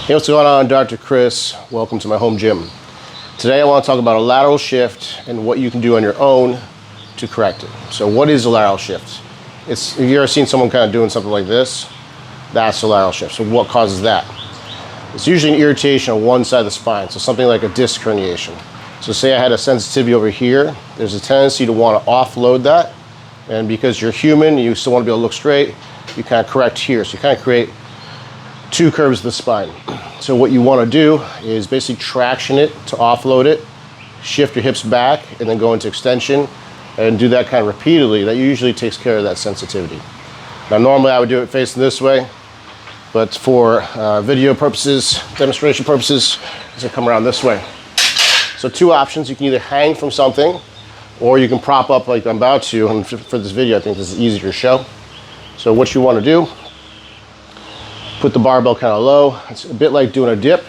Hey, what's going on? Dr. Chris. Welcome to my home gym. Today I want to talk about a lateral shift and what you can do on your own to correct it. So what is a lateral shift? Have you ever seen someone kind of doing something like this? That's a lateral shift. So what causes that? It's usually an irritation on one side of the spine, so something like a disc herniation. So say I had a sensitivity over here, there's a tendency to want to offload that, and because you're human, you still want to be able to look straight, you kind of correct here. So you kind of create two curves of the spine. So what you want to do is basically traction it to offload it, shift your hips back, and then go into extension, and do that kind of repeatedly. That usually takes care of that sensitivity. Now normally I would do it facing this way, but for video purposes, demonstration purposes, it's gonna come around this way. So two options: you can either hang from something, or you can prop up like I'm about to, and for this video I think this is easier to show. So what you want to do, put the barbell kind of low. It's a bit like doing a dip.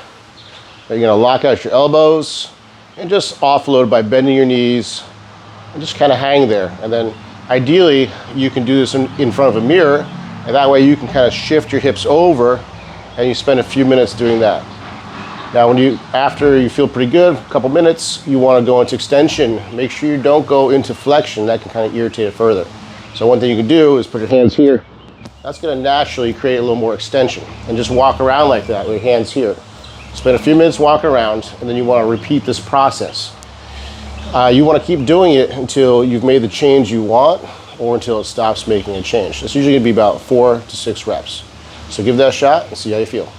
You're gonna lock out your elbows and just offload by bending your knees and just kind of hang there. And then ideally you can do this in front of a mirror, and that way you can kind of shift your hips over and you spend a few minutes doing that. Now after you feel pretty good, a couple minutes, you want to go into extension. Make sure you don't go into flexion. That can kind of irritate it further. So one thing you can do is put your hands here. That's going to naturally create a little more extension, and just walk around like that with your hands here. Spend a few minutes walking around, and then you want to repeat this process. You want to keep doing it until you've made the change you want, or until it stops making a change. It's usually going to be about 4 to 6 reps. So give that a shot and see how you feel.